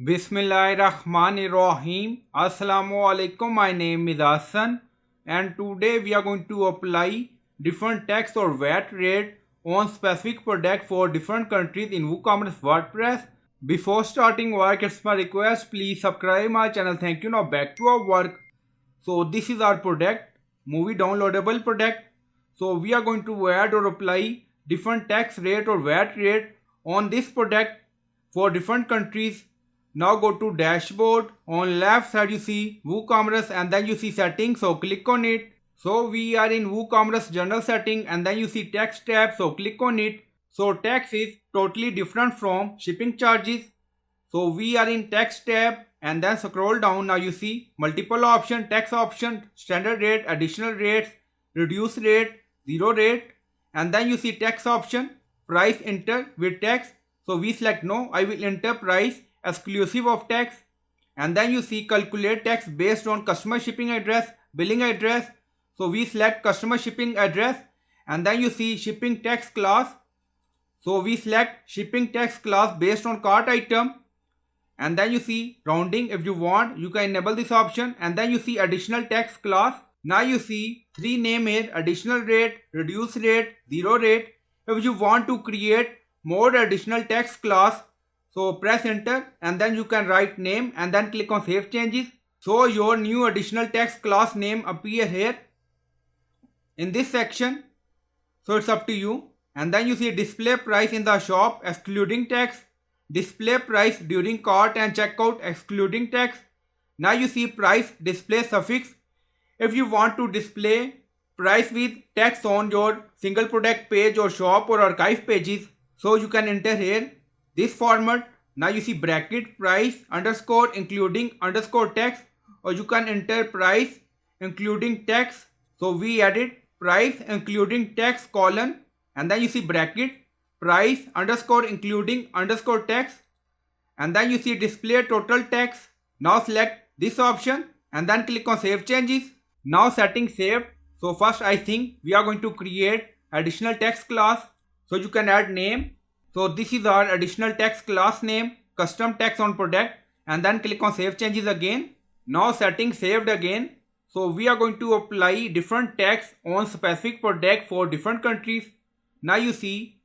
Bismillahirrahmanirrahim. Assalamu alaikum. My name is Hassan, and today we are going to apply different tax or VAT rate on specific product for different countries in WooCommerce WordPress. Before starting work, it's my request, please subscribe my channel. Thank you. Now back to our work. So this is our product, movie downloadable product. So we are going to add or apply different tax rate or VAT rate on this product for different countries. Now go to dashboard. On left side you see WooCommerce and then you see settings. So click on it. So we are in WooCommerce general setting and then you see tax tab. So click on it. So tax is totally different from shipping charges. So we are in tax tab and then scroll down. Now you see multiple option, tax option, standard rate, additional rates, reduced rate, zero rate, and then you see tax option, price enter with tax. So we select no, I will enter price exclusive of tax, and then you see calculate tax based on customer shipping address, billing address. So we select customer shipping address and then you see shipping tax class. So we select shipping tax class based on cart item, and then you see rounding. If you want you can enable this option, and then you see additional tax class. Now you see three name here: additional rate, reduced rate, zero rate. If you want to create more additional tax class, so press enter and then you can write name and then click on save changes. So your new additional tax class name appear here in this section. So it's up to you. And then you see display price in the shop excluding tax, display price during cart and checkout excluding tax. Now you see price display suffix. If you want to display price with tax on your single product page or shop or archive pages, so you can enter here this format. Now you see bracket price underscore including underscore tax, or you can enter price including tax. So we added price including tax colon, and then you see bracket price underscore including underscore tax, and then you see display total tax. Now select this option and then click on save changes. Now setting saved. So first I think we are going to create additional tax class. So you can add name. So this is our additional tax class name, custom tax on product, and then click on save changes again. Now setting saved again. So we are going to apply different tax on specific product for different countries. Now you see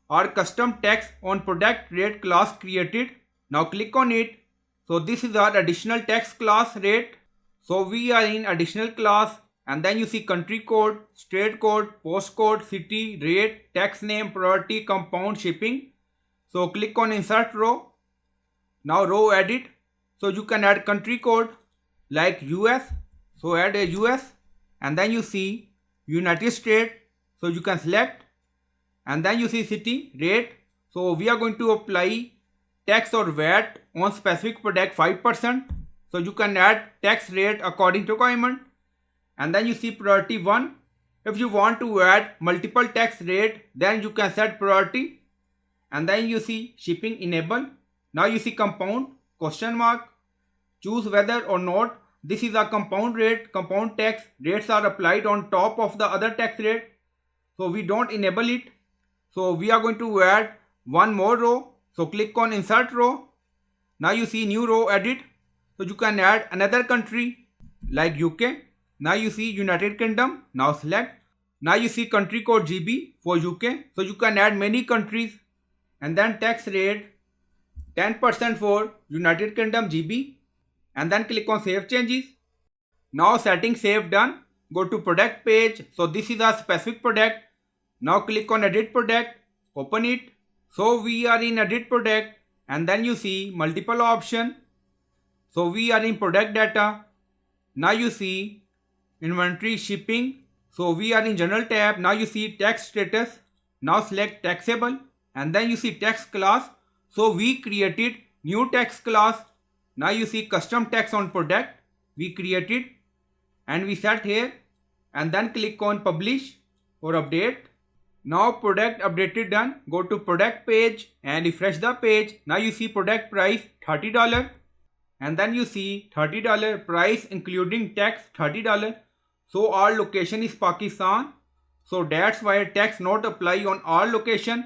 our custom tax on product rate class created. Now click on it. So this is our additional tax class rate. So we are in additional class, and then you see country code, state code, postcode, city, rate, tax name, priority, compound, shipping. So click on insert row. Now row edit. So you can add country code like US. So add a US, and then you see United States. So you can select, and then you see city, rate. So we are going to apply tax or VAT on specific product 5%. So you can add tax rate according to requirement. And then you see priority 1. If you want to add multiple tax rate, then you can set priority. And then you see shipping enable. Now you see compound question mark. Choose whether or not this is a compound rate. Compound tax rates are applied on top of the other tax rate. So we don't enable it. So we are going to add one more row. So click on insert row. Now you see new row edit. So you can add another country like UK. Now you see United Kingdom. Now select. Now you see country code GB for UK. So you can add many countries, and then tax rate 10% for United Kingdom GB, and then click on save changes. Now setting save done. Go to product page. So this is a specific product. Now click on edit product. Open it. So we are in edit product, and then you see multiple option. So we are in product data. Now you see inventory shipping. So we are in general tab. Now you see tax status. Now select taxable, and then you see tax class. So we created new tax class. Now you see custom tax on product. We created and we set here, and then click on publish or update. Now product updated done. Go to product page and refresh the page. Now you see product price $30. And then you see $30 price including tax $30. So our location is Pakistan. So that's why tax not apply on our location.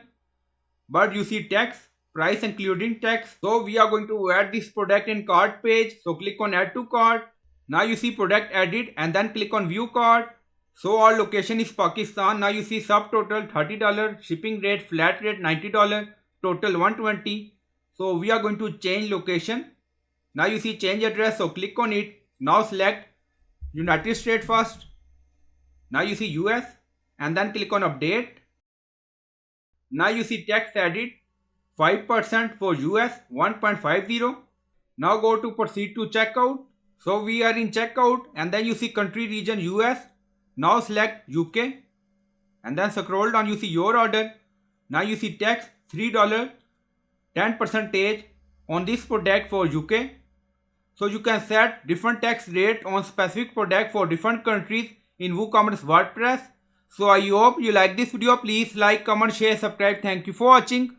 But you see tax price including tax. So we are going to add this product in cart page. So click on add to cart. Now you see product added and then click on view cart. So our location is Pakistan. Now you see subtotal $30, shipping rate, flat rate $90, total $120. So we are going to change location. Now you see change address. So click on it. Now select United States first. Now you see US and then click on update. Now you see tax added 5% for US 1.50. Now go to proceed to checkout. So we are in checkout and then you see country region US. Now select UK and then scroll down, you see your order. Now you see tax $3, 10% on this product for UK. So you can set different tax rate on specific product for different countries in WooCommerce WordPress. So I hope you like this video. Please like, comment, share, subscribe. Thank you for watching.